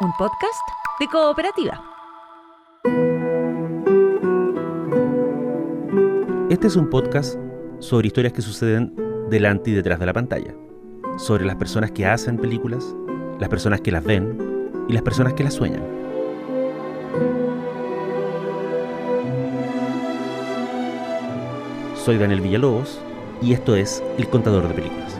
un podcast de Cooperativa. Este es un podcast sobre historias que suceden delante y detrás de la pantalla, sobre las personas que hacen películas, las personas que las ven y las personas que las sueñan. Soy Daniel Villalobos y esto es El Contador de Películas.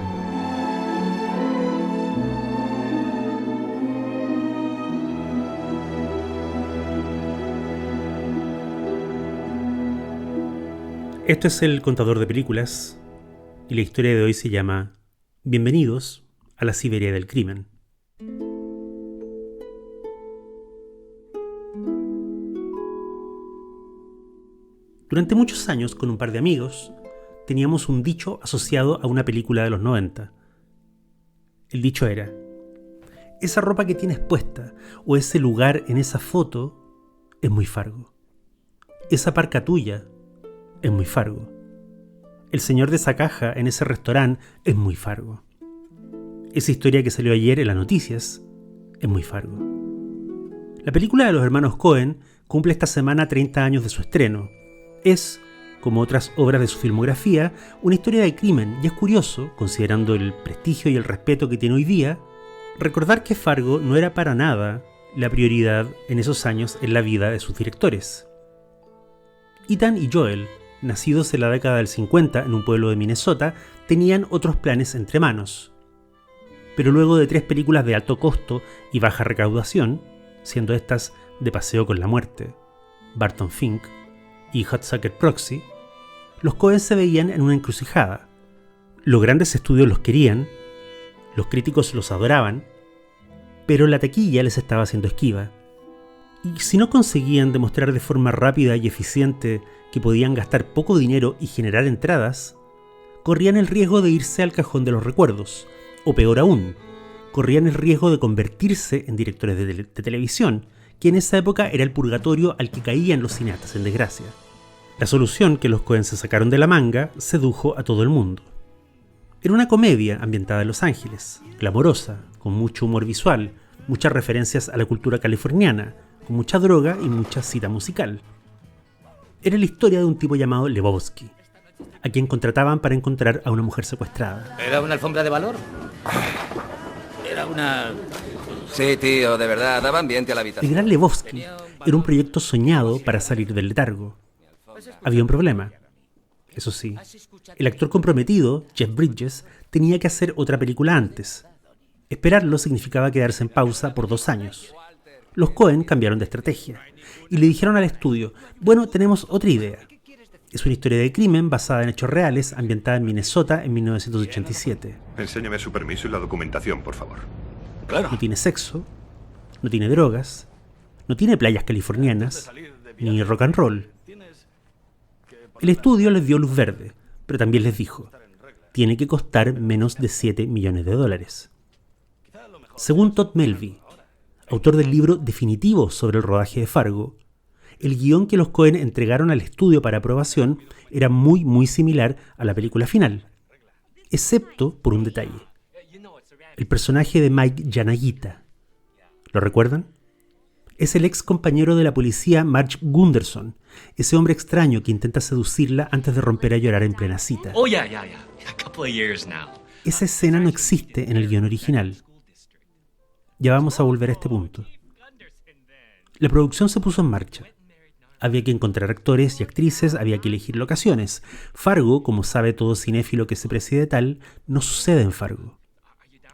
Esto es El Contador de Películas y la historia de hoy se llama Bienvenidos a la Siberia del Crimen. Durante muchos años, con un par de amigos, teníamos un dicho asociado a una película de los 90. El dicho era: esa ropa que tienes puesta o ese lugar en esa foto es muy Fargo. Esa parca tuya es muy Fargo. El señor de esa caja en ese restaurante es muy Fargo. Esa historia que salió ayer en las noticias es muy Fargo. La película de los hermanos Coen cumple esta semana 30 años de su estreno. Es, como otras obras de su filmografía, una historia de crimen, y es curioso, considerando el prestigio y el respeto que tiene hoy día, recordar que Fargo no era para nada la prioridad en esos años en la vida de sus directores. Ethan y Joel, nacidos en la década del 50 en un pueblo de Minnesota, tenían otros planes entre manos. Pero luego de 3 películas de alto costo y baja recaudación, siendo estas De Paseo con la Muerte, Barton Fink y Hot Sucker Proxy, los Coen se veían en una encrucijada. Los grandes estudios los querían, los críticos los adoraban, pero la taquilla les estaba haciendo esquiva. Y si no conseguían demostrar de forma rápida y eficiente que podían gastar poco dinero y generar entradas, corrían el riesgo de irse al cajón de los recuerdos, o peor aún, corrían el riesgo de convertirse en directores de televisión, que en esa época era el purgatorio al que caían los cineastas en desgracia. La solución que los Coen se sacaron de la manga sedujo a todo el mundo. Era una comedia ambientada en Los Ángeles, glamorosa, con mucho humor visual, muchas referencias a la cultura californiana, con mucha droga y mucha cita musical. Era la historia de un tipo llamado Lebowski, a quien contrataban para encontrar a una mujer secuestrada. ¿Era una alfombra de valor? Era una... Sí, tío, de verdad, daba ambiente a la El habitación. gran Lebowski era un proyecto soñado para salir del letargo. Había un problema. Eso sí, el actor comprometido, Jeff Bridges, tenía que hacer otra película antes. Esperarlo significaba quedarse en pausa por 2 años. Los Coen cambiaron de estrategia y le dijeron al estudio: bueno, tenemos otra idea. Es una historia de crimen basada en hechos reales, ambientada en Minnesota en 1987. Enséñame su permiso y la documentación, por favor. Claro. No tiene sexo, no tiene drogas, no tiene playas californianas, ni rock and roll. El estudio les dio luz verde, pero también les dijo: tiene que costar menos de $7 millones. Según Todd Melby, autor del libro definitivo sobre el rodaje de Fargo, el guión que los Coen entregaron al estudio para aprobación era muy similar a la película final, excepto por un detalle: el personaje de Mike Yanagita. ¿Lo recuerdan? Es el ex compañero de la policía Marge Gunderson, ese hombre extraño que intenta seducirla antes de romper a llorar en plena cita. Oh, yeah. A couple of years now. Esa escena no existe en el guión original. Ya vamos a volver a este punto. La producción se puso en marcha. Había que encontrar actores y actrices, había que elegir locaciones. Fargo, como sabe todo cinéfilo que se preside tal, no sucede en Fargo.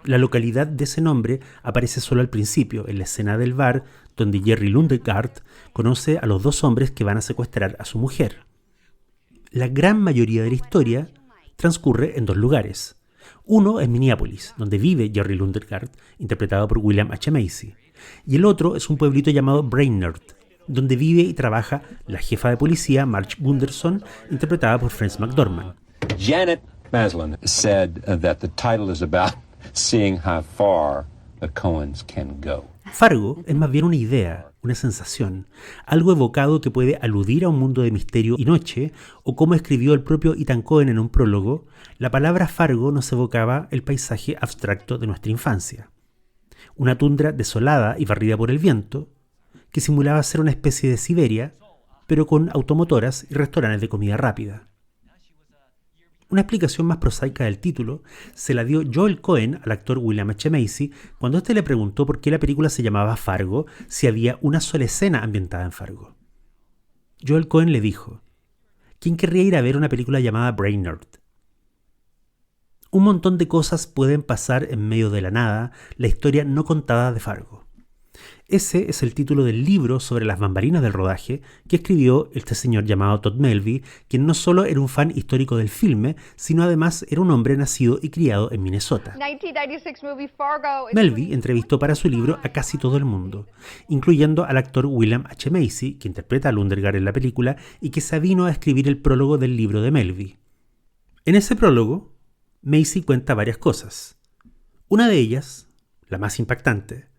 La localidad de ese nombre aparece solo al principio, en la escena del bar, donde Jerry Lundegaard conoce a los 2 hombres que van a secuestrar a su mujer. La gran mayoría de la historia transcurre en 2 lugares. Uno es Minneapolis, donde vive Jerry Lundegaard, interpretado por William H. Macy, y el otro es un pueblito llamado Brainerd, donde vive y trabaja la jefa de policía Marge Gunderson, interpretada por Frances McDormand. Janet Maslin said that the title is about seeing how far the Coens can go. Fargo es más bien una idea, una sensación, algo evocado que puede aludir a un mundo de misterio y noche, o como escribió el propio Ethan Coen en un prólogo, la palabra Fargo nos evocaba el paisaje abstracto de nuestra infancia. una tundra desolada y barrida por el viento, que simulaba ser una especie de Siberia, pero con automotoras y restaurantes de comida rápida. Una explicación más prosaica del título se la dio Joel Cohen al actor William H. Macy cuando éste le preguntó por qué la película se llamaba Fargo si había una sola escena ambientada en Fargo. Joel Cohen le dijo: ¿quién querría ir a ver una película llamada Brainerd? Un montón de cosas pueden pasar en medio de la nada, la historia no contada de Fargo. Ese es el título del libro sobre las bambalinas del rodaje que escribió este señor llamado Todd Melby, quien no solo era un fan histórico del filme, sino además era un hombre nacido y criado en Minnesota. Melby entrevistó para su libro a casi todo el mundo, incluyendo al actor William H. Macy, que interpreta a Lundegaard en la película y que se avino a escribir el prólogo del libro de Melby. En ese prólogo, Macy cuenta varias cosas. Una de ellas, la más impactante,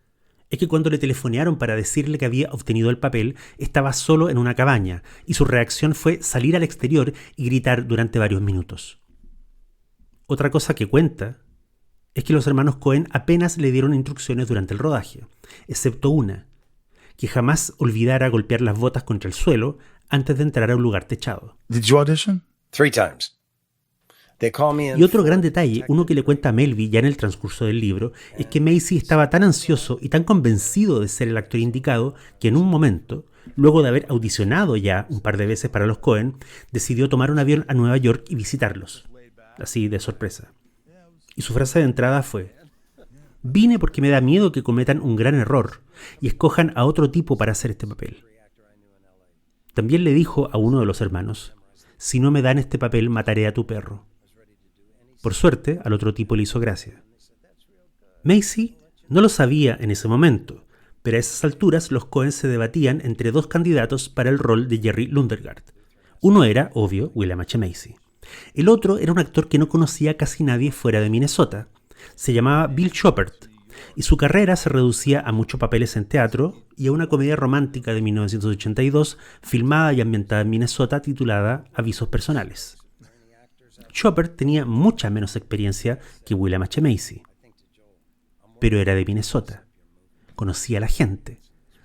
es que cuando le telefonearon para decirle que había obtenido el papel, estaba solo en una cabaña, y su reacción fue salir al exterior y gritar durante varios minutos. Otra cosa que cuenta es que los hermanos Cohen apenas le dieron instrucciones durante el rodaje, excepto una, que jamás olvidara golpear las botas contra el suelo antes de entrar a un lugar techado. Did you audition? 3 times. Y otro gran detalle, uno que le cuenta a Melby ya en el transcurso del libro, es que Macy estaba tan ansioso y tan convencido de ser el actor indicado que en un momento, luego de haber audicionado ya un par de veces para los Cohen, decidió tomar un avión a Nueva York y visitarlos, así de sorpresa. Y su frase de entrada fue: vine porque me da miedo que cometan un gran error y escojan a otro tipo para hacer este papel. También le dijo a uno de los hermanos: si no me dan este papel, mataré a tu perro. Por suerte, al otro tipo le hizo gracia. Macy no lo sabía en ese momento, pero a esas alturas los Cohen se debatían entre dos candidatos para el rol de Jerry Lundegaard. Uno era, obvio, William H. Macy. El otro era un actor que no conocía a casi nadie fuera de Minnesota. Se llamaba Bill Choppert, y su carrera se reducía a muchos papeles en teatro y a una comedia romántica de 1982 filmada y ambientada en Minnesota titulada Avisos Personales. Choppert tenía mucha menos experiencia que William H. Macy, pero era de Minnesota, conocía a la gente,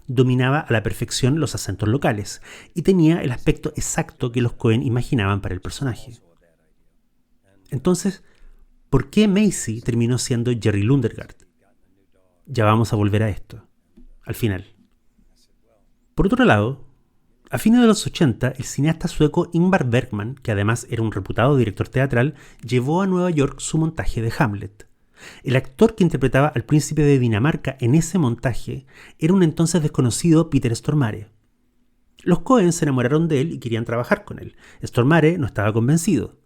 dominaba a la perfección los acentos locales y tenía el aspecto exacto que los Cohen imaginaban para el personaje. Entonces, ¿por qué Macy terminó siendo Jerry Lundegaard? Ya vamos a volver a esto, al final. Por otro lado, a fines de los 80, el cineasta sueco Ingmar Bergman, que además era un reputado director teatral, llevó a Nueva York su montaje de Hamlet. El actor que interpretaba al príncipe de Dinamarca en ese montaje era un entonces desconocido Peter Stormare. Los Cohen se enamoraron de él y querían trabajar con él. Stormare no estaba convencido.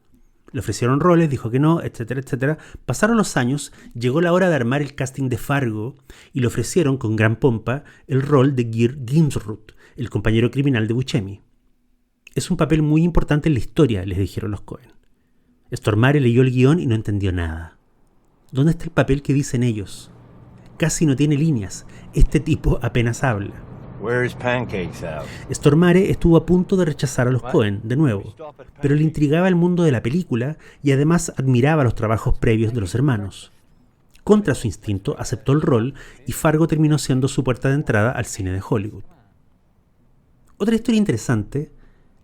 Le ofrecieron roles, dijo que no, etcétera, etcétera. Pasaron los años, llegó la hora de armar el casting de Fargo y le ofrecieron con gran pompa el rol de Geir Gimsrud, el compañero criminal de Buscemi. Es un papel muy importante en la historia, les dijeron los Cohen. Stormare leyó el guión y no entendió nada. ¿Dónde está el papel que dicen ellos? Casi no tiene líneas. Este tipo apenas habla. Stormare estuvo a punto de rechazar a los Cohen, de nuevo, pero le intrigaba el mundo de la película y además admiraba los trabajos previos de los hermanos. Contra su instinto, aceptó el rol y Fargo terminó siendo su puerta de entrada al cine de Hollywood. Otra historia interesante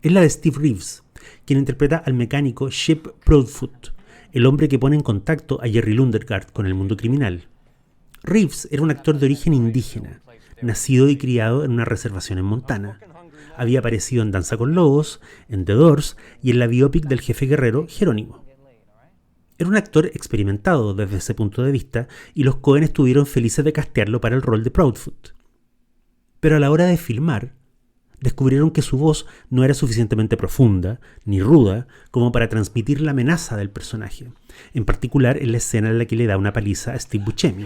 es la de Steve Reeves, quien interpreta al mecánico Shep Proudfoot, el hombre que pone en contacto a Jerry Lundegaard con el mundo criminal. Reeves era un actor de origen indígena, nacido y criado en una reservación en Montana. Había aparecido en Danza con Lobos, en The Doors y en la biopic del jefe guerrero Jerónimo. Era un actor experimentado desde ese punto de vista y los Cohen estuvieron felices de castearlo para el rol de Proudfoot. Pero a la hora de filmar, descubrieron que su voz no era suficientemente profunda ni ruda como para transmitir la amenaza del personaje, en particular en la escena en la que le da una paliza a Steve Buscemi.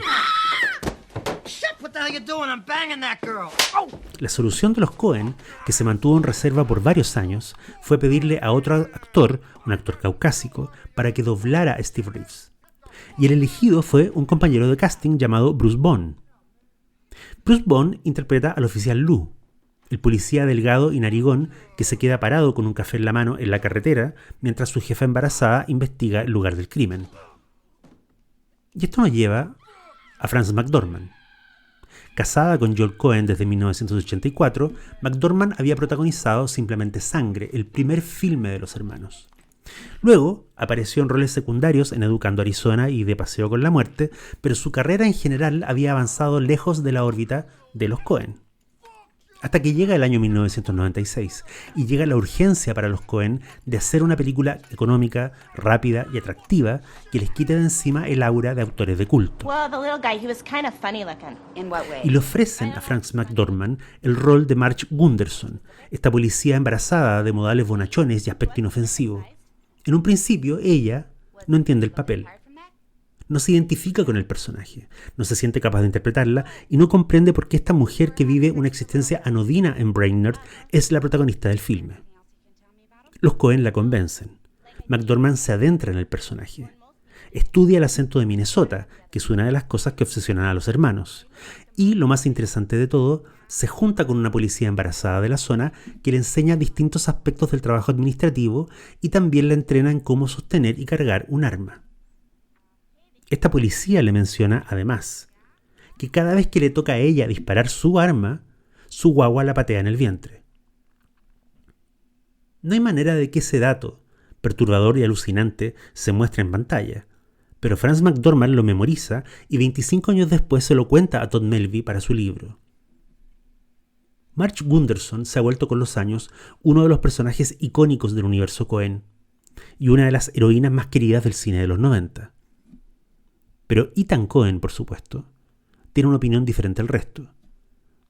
La solución de los Cohen, que se mantuvo en reserva por varios años, fue pedirle a otro actor, un actor caucásico, para que doblara a Steve Reeves. Y el elegido fue un compañero de casting llamado Bruce Bond. Bruce Bond interpreta al oficial Lou, el policía delgado y narigón que se queda parado con un café en la mano en la carretera mientras su jefa embarazada investiga el lugar del crimen. Y esto nos lleva a Frances McDormand. Casada con Joel Cohen desde 1984, McDormand había protagonizado Simplemente Sangre, el primer filme de los hermanos. Luego apareció en roles secundarios en Educando Arizona y De Paseo con la Muerte, pero su carrera en general había avanzado lejos de la órbita de los Cohen. Hasta que llega el año 1996 y llega la urgencia para los Cohen de hacer una película económica, rápida y atractiva que les quite de encima el aura de autores de culto. Y le ofrecen a Frances McDormand el rol de Marge Gunderson, esta policía embarazada de modales bonachones y aspecto inofensivo. En un principio, ella no entiende el papel. No se identifica con el personaje, no se siente capaz de interpretarla y no comprende por qué esta mujer que vive una existencia anodina en Brainerd es la protagonista del filme. Los Cohen la convencen. McDormand se adentra en el personaje. Estudia el acento de Minnesota, que es una de las cosas que obsesionan a los hermanos. Y, lo más interesante de todo, se junta con una policía embarazada de la zona que le enseña distintos aspectos del trabajo administrativo y también la entrena en cómo sostener y cargar un arma. Esta policía le menciona, además, que cada vez que le toca a ella disparar su arma, su guagua la patea en el vientre. No hay manera de que ese dato, perturbador y alucinante, se muestre en pantalla, pero Frances McDormand lo memoriza y 25 años después se lo cuenta a Todd Melby para su libro. Marge Gunderson se ha vuelto con los años uno de los personajes icónicos del universo Cohen y una de las heroínas más queridas del cine de los 90. Pero Ethan Cohen, por supuesto, tiene una opinión diferente al resto.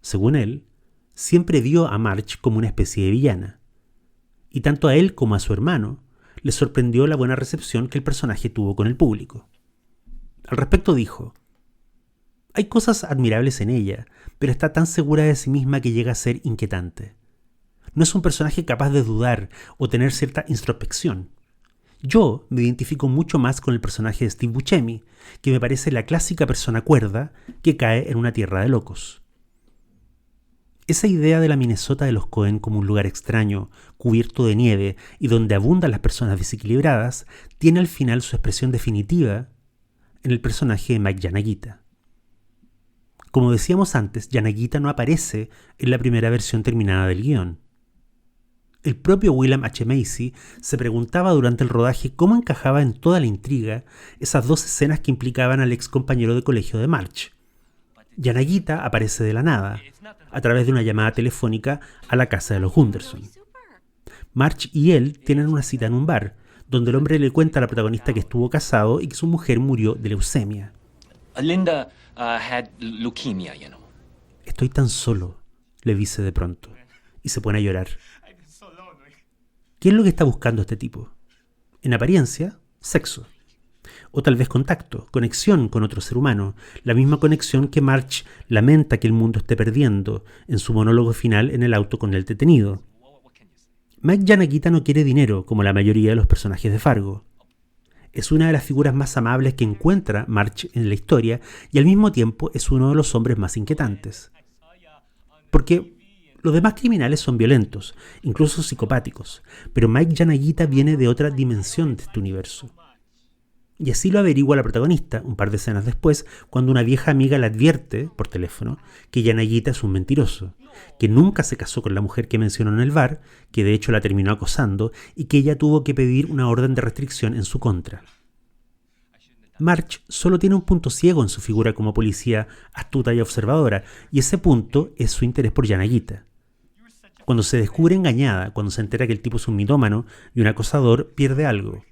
Según él, siempre vio a Marge como una especie de villana. Y tanto a él como a su hermano les sorprendió la buena recepción que el personaje tuvo con el público. Al respecto dijo: hay cosas admirables en ella, pero está tan segura de sí misma que llega a ser inquietante. No es un personaje capaz de dudar o tener cierta introspección. Yo me identifico mucho más con el personaje de Steve Buscemi, que me parece la clásica persona cuerda que cae en una tierra de locos. Esa idea de la Minnesota de los Cohen como un lugar extraño, cubierto de nieve y donde abundan las personas desequilibradas, tiene al final su expresión definitiva en el personaje de Mike Yanagita. Como decíamos antes, Yanagita no aparece en la primera versión terminada del guión. El propio William H. Macy se preguntaba durante el rodaje cómo encajaba en toda la intriga esas dos escenas que implicaban al ex compañero de colegio de Marge. Yanagita aparece de la nada, a través de una llamada telefónica a la casa de los Gunderson. Marge y él tienen una cita en un bar, donde el hombre le cuenta a la protagonista que estuvo casado y que su mujer murió de leucemia. Linda had leukemia, you know. Estoy tan solo, le dice de pronto, y se pone a llorar. ¿Qué es lo que está buscando este tipo? En apariencia, sexo. O tal vez contacto, conexión con otro ser humano, la misma conexión que Marge lamenta que el mundo esté perdiendo en su monólogo final en el auto con el detenido. Mike Yanagita no quiere dinero, como la mayoría de los personajes de Fargo. Es una de las figuras más amables que encuentra Marge en la historia y al mismo tiempo es uno de los hombres más inquietantes. Porque los demás criminales son violentos, incluso psicopáticos, pero Mike Yanagita viene de otra dimensión de este universo. Y así lo averigua la protagonista un par de escenas después, cuando una vieja amiga le advierte, por teléfono, que Yanagita es un mentiroso, que nunca se casó con la mujer que mencionó en el bar, que de hecho la terminó acosando, y que ella tuvo que pedir una orden de restricción en su contra. Marge solo tiene un punto ciego en su figura como policía astuta y observadora, y ese punto es su interés por Yanagita. Cuando se descubre engañada, cuando se entera que el tipo es un mitómano y un acosador, pierde algo.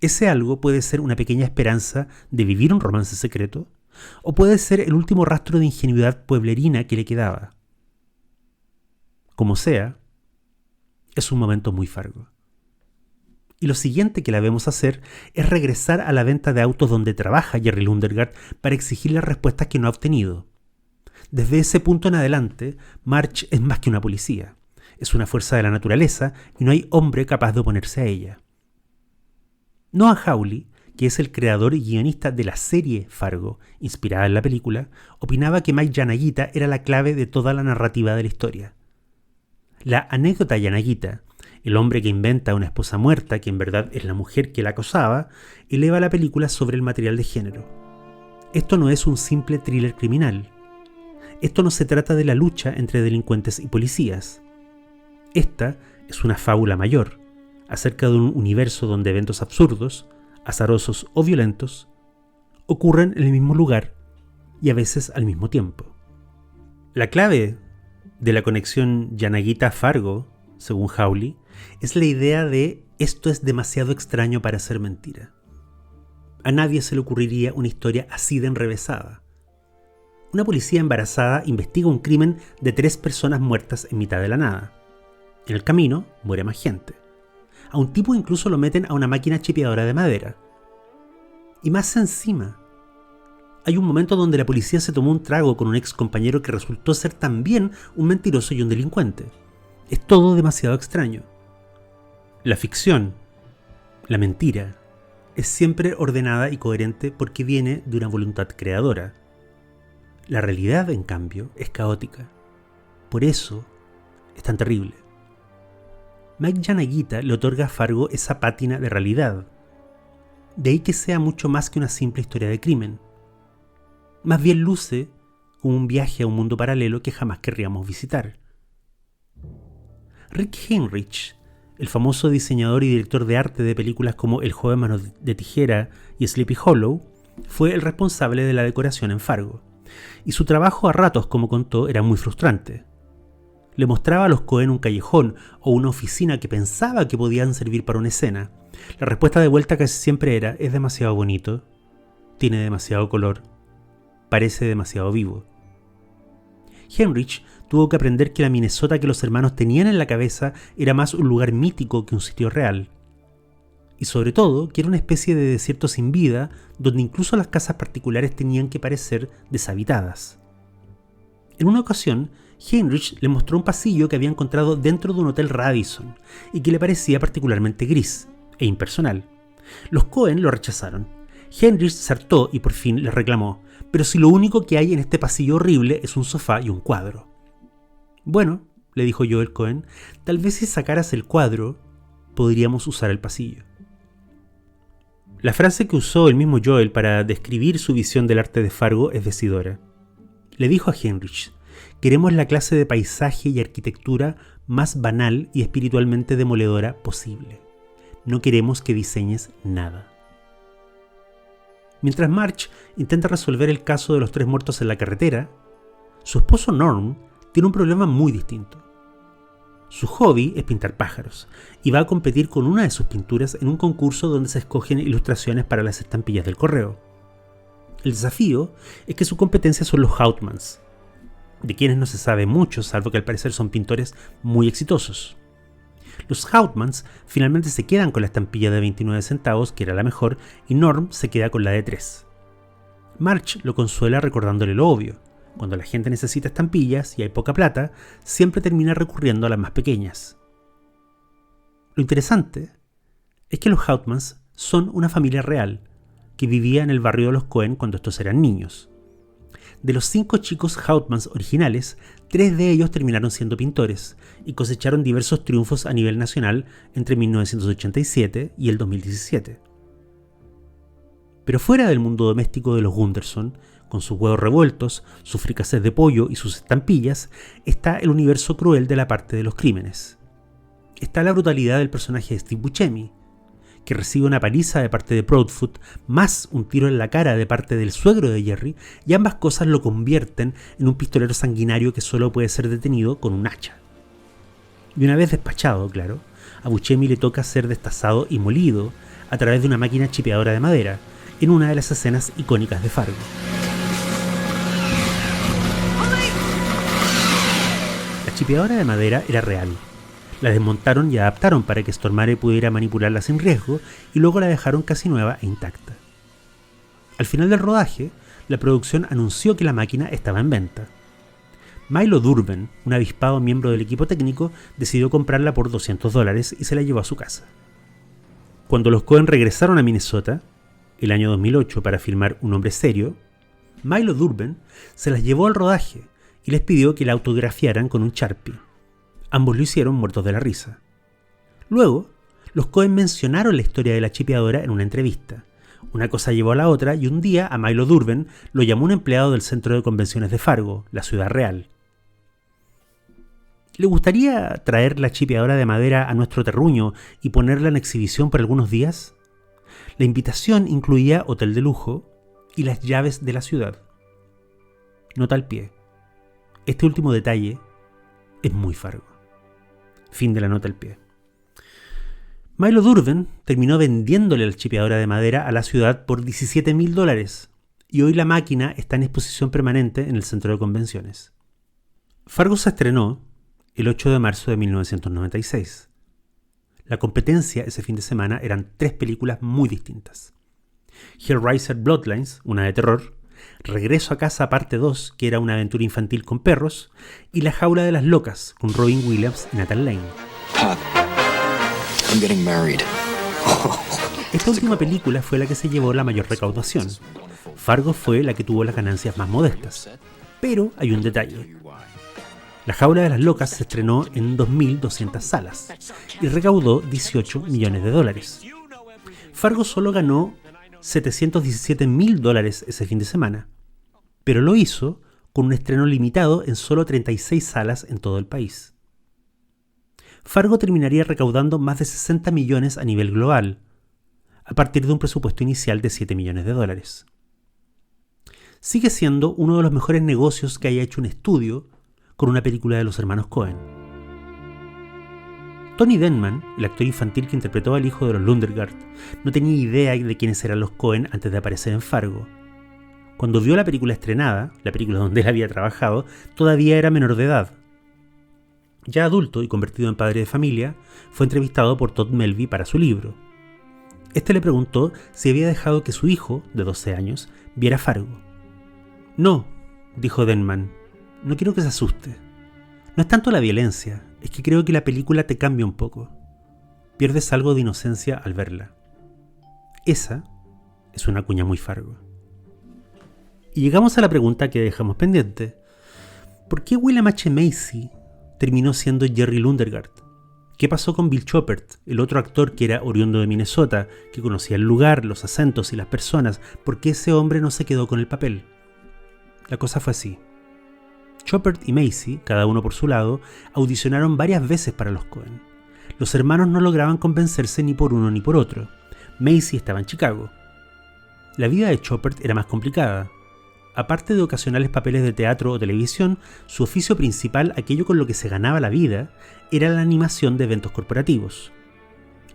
Ese algo puede ser una pequeña esperanza de vivir un romance secreto, o puede ser el último rastro de ingenuidad pueblerina que le quedaba. Como sea, es un momento muy Fargo. Y lo siguiente que la vemos hacer es regresar a la venta de autos donde trabaja Jerry Lundegaard para exigir las respuestas que no ha obtenido. Desde ese punto en adelante, Marge es más que una policía. Es una fuerza de la naturaleza y no hay hombre capaz de oponerse a ella. Noah Hawley, que es el creador y guionista de la serie Fargo, inspirada en la película, opinaba que Mike Yanagita era la clave de toda la narrativa de la historia. La anécdota Yanagita, el hombre que inventa a una esposa muerta, que en verdad es la mujer que la acosaba, eleva la película sobre el material de género. Esto no es un simple thriller criminal. Esto no se trata de la lucha entre delincuentes y policías. Esta es una fábula mayor, acerca de un universo donde eventos absurdos, azarosos o violentos, ocurren en el mismo lugar y a veces al mismo tiempo. La clave de la conexión Yanagita-Fargo, según Hawley, es la idea de esto es demasiado extraño para ser mentira. A nadie se le ocurriría una historia así de enrevesada. Una policía embarazada investiga un crimen de 3 personas muertas en mitad de la nada. En el camino muere más gente. A un tipo incluso lo meten a una máquina chipeadora de madera. Y más encima, hay un momento donde la policía se tomó un trago con un ex compañero que resultó ser también un mentiroso y un delincuente. Es todo demasiado extraño. La ficción, la mentira, es siempre ordenada y coherente porque viene de una voluntad creadora. La realidad, en cambio, es caótica. Por eso es tan terrible. Mike Yanagita le otorga a Fargo esa pátina de realidad. De ahí que sea mucho más que una simple historia de crimen. Más bien luce como un viaje a un mundo paralelo que jamás querríamos visitar. Rick Heinrich, el famoso diseñador y director de arte de películas como El joven manos de tijera y Sleepy Hollow, fue el responsable de la decoración en Fargo. Y su trabajo a ratos, como contó, era muy frustrante. Le mostraba a los Coen un callejón o una oficina que pensaba que podían servir para una escena. La respuesta de vuelta casi siempre era: es demasiado bonito, tiene demasiado color, parece demasiado vivo. Heinrich tuvo que aprender que la Minnesota que los hermanos tenían en la cabeza era más un lugar mítico que un sitio real. Y sobre todo, que era una especie de desierto sin vida, donde incluso las casas particulares tenían que parecer deshabitadas. En una ocasión, Heinrich le mostró un pasillo que había encontrado dentro de un hotel Radisson y que le parecía particularmente gris e impersonal. Los Coen lo rechazaron. Heinrich se hartó y por fin les reclamó: pero si lo único que hay en este pasillo horrible es un sofá y un cuadro. Bueno, le dijo Joel Coen, tal vez si sacaras el cuadro, podríamos usar el pasillo. La frase que usó el mismo Joel para describir su visión del arte de Fargo es decidora. Le dijo a Heinrich: queremos la clase de paisaje y arquitectura más banal y espiritualmente demoledora posible. No queremos que diseñes nada. Mientras Marge intenta resolver el caso de los 3 muertos en la carretera, su esposo Norm tiene un problema muy distinto. Su hobby es pintar pájaros y va a competir con una de sus pinturas en un concurso donde se escogen ilustraciones para las estampillas del correo. El desafío es que su competencia son los Hauptmanns, de quienes no se sabe mucho, salvo que al parecer son pintores muy exitosos. Los Hauptmanns finalmente se quedan con la estampilla de 29 centavos, que era la mejor, y Norm se queda con la de 3. Marge lo consuela recordándole lo obvio: cuando la gente necesita estampillas y hay poca plata, siempre termina recurriendo a las más pequeñas. Lo interesante es que los Hauptmanns son una familia real, que vivía en el barrio de los Coen cuando estos eran niños. De los 5 chicos Hauptmanns originales, 3 de ellos terminaron siendo pintores y cosecharon diversos triunfos a nivel nacional entre 1987 y el 2017. Pero fuera del mundo doméstico de los Gunderson, con sus huevos revueltos, sus fricassés de pollo y sus estampillas, está el universo cruel de la parte de los crímenes. Está la brutalidad del personaje de Steve Buscemi, que recibe una paliza de parte de Proudfoot, más un tiro en la cara de parte del suegro de Jerry, y ambas cosas lo convierten en un pistolero sanguinario que solo puede ser detenido con un hacha. Y una vez despachado, claro, a Buscemi le toca ser destazado y molido a través de una máquina chipeadora de madera, en una de las escenas icónicas de Fargo. La chipeadora de madera era real. La desmontaron y adaptaron para que Stormare pudiera manipularla sin riesgo, y luego la dejaron casi nueva e intacta. Al final del rodaje, la producción anunció que la máquina estaba en venta. Milo Durban, un avispado miembro del equipo técnico, decidió comprarla por $200 y se la llevó a su casa. Cuando los Coen regresaron a Minnesota, el año 2008, para filmar Un hombre serio, Milo Durban se las llevó al rodaje y les pidió que la autografiaran con un Sharpie. Ambos lo hicieron muertos de la risa. Luego, los Coen mencionaron la historia de la chipeadora en una entrevista, Una cosa llevó a la otra y un día a Milo Durden lo llamó un empleado del Centro de Convenciones de Fargo, la ciudad real. ¿Le gustaría traer la chipeadora de madera a nuestro terruño y ponerla en exhibición por algunos días? La invitación incluía hotel de lujo y las llaves de la ciudad. Nota al pie. Este último detalle es muy Fargo. Fin de la nota al pie. Milo Durden terminó vendiéndole la chipeadora de madera a la ciudad por $17,000 y hoy la máquina está en exposición permanente en el centro de convenciones. Fargo se estrenó el 8 de marzo de 1996. La competencia ese fin de semana eran 3 películas muy distintas. Hellraiser Bloodlines, una de terror, Regreso a casa parte 2, que era una aventura infantil con perros, y La jaula de las locas, con Robin Williams y Nathan Lane. Pop, I'm getting married. Esta última película fue la que se llevó la mayor recaudación. Fargo fue la que tuvo las ganancias más modestas. Pero hay un detalle. La jaula de las locas se estrenó en 2.200 salas y recaudó $18 millones. Fargo solo ganó $717,000 ese fin de semana, pero lo hizo con un estreno limitado en solo 36 salas en todo el país. Fargo terminaría recaudando más de 60 millones a nivel global, a partir de un presupuesto inicial de $7 millones. Sigue siendo uno de los mejores negocios que haya hecho un estudio con una película de los hermanos Coen. Tony Denman, el actor infantil que interpretó al hijo de los Lundergaard, no tenía idea de quiénes eran los Coen antes de aparecer en Fargo. Cuando vio la película estrenada, la película donde él había trabajado, todavía era menor de edad. Ya adulto y convertido en padre de familia, fue entrevistado por Todd Melby para su libro. Este le preguntó si había dejado que su hijo, de 12 años, viera Fargo. No, dijo Denman, no quiero que se asuste. No es tanto la violencia, es que creo que la película te cambia un poco. Pierdes algo de inocencia al verla. Esa es una cuña muy Fargo. Y llegamos a la pregunta que dejamos pendiente. ¿Por qué William H. Macy terminó siendo Jerry Lundegaard? ¿Qué pasó con Bill Choppert, el otro actor que era oriundo de Minnesota, que conocía el lugar, los acentos y las personas? ¿Por qué ese hombre no se quedó con el papel? La cosa fue así. Choppert y Macy, cada uno por su lado, audicionaron varias veces para los Coen. Los hermanos no lograban convencerse ni por uno ni por otro. Macy estaba en Chicago. La vida de Choppert era más complicada. Aparte de ocasionales papeles de teatro o televisión, su oficio principal, aquello con lo que se ganaba la vida, era la animación de eventos corporativos.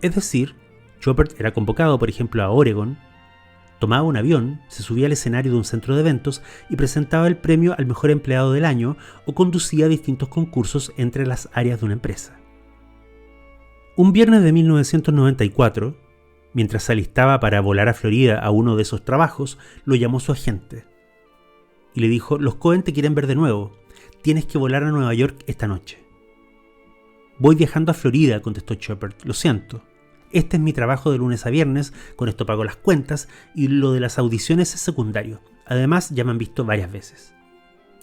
Es decir, Choppert era convocado, por ejemplo, a Oregon, tomaba un avión, se subía al escenario de un centro de eventos y presentaba el premio al mejor empleado del año o conducía distintos concursos entre las áreas de una empresa. Un viernes de 1994, mientras se alistaba para volar a Florida a uno de esos trabajos, lo llamó su agente y le dijo: «Los Coen te quieren ver de nuevo, tienes que volar a Nueva York esta noche». «Voy viajando a Florida», contestó Choppert, «lo siento. Este es mi trabajo de lunes a viernes, con esto pago las cuentas y lo de las audiciones es secundario. Además, ya me han visto varias veces».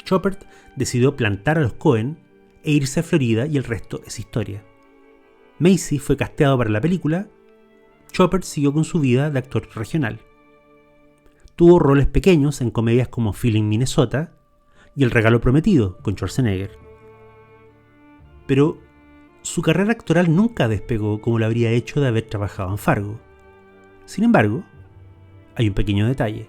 Choppert decidió plantar a los Coen e irse a Florida y el resto es historia. Macy fue casteado para la película. Choppert siguió con su vida de actor regional. Tuvo roles pequeños en comedias como Feeling Minnesota y El regalo prometido con Schwarzenegger. Pero su carrera actoral nunca despegó como lo habría hecho de haber trabajado en Fargo. Sin embargo, hay un pequeño detalle.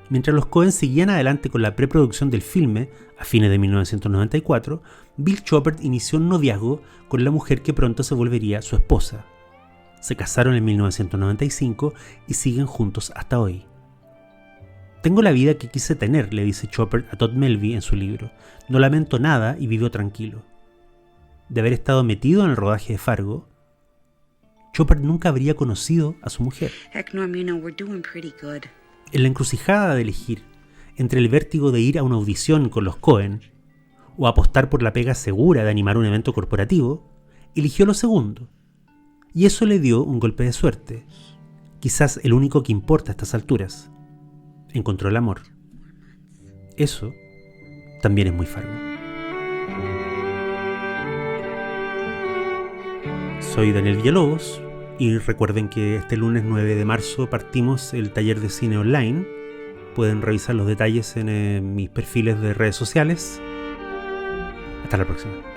Mientras los Coen seguían adelante con la preproducción del filme, a fines de 1994, Bill Choppert inició un noviazgo con la mujer que pronto se volvería su esposa. Se casaron en 1995 y siguen juntos hasta hoy. «Tengo la vida que quise tener», le dice Choppert a Todd Melby en su libro. «No lamento nada y vivo tranquilo». De haber estado metido en el rodaje de Fargo, Choppert nunca habría conocido a su mujer. Heck, Norm, you know, we're doing pretty good. En la encrucijada de elegir entre el vértigo de ir a una audición con los Coen o apostar por la pega segura de animar un evento corporativo, eligió lo segundo. Y eso le dio un golpe de suerte, quizás el único que importa a estas alturas. Encontró el amor. Eso también es muy Fargo. Soy Daniel Villalobos Y recuerden que este lunes 9 de marzo partimos el taller de cine online. Pueden revisar los detalles en mis perfiles de redes sociales. Hasta la próxima.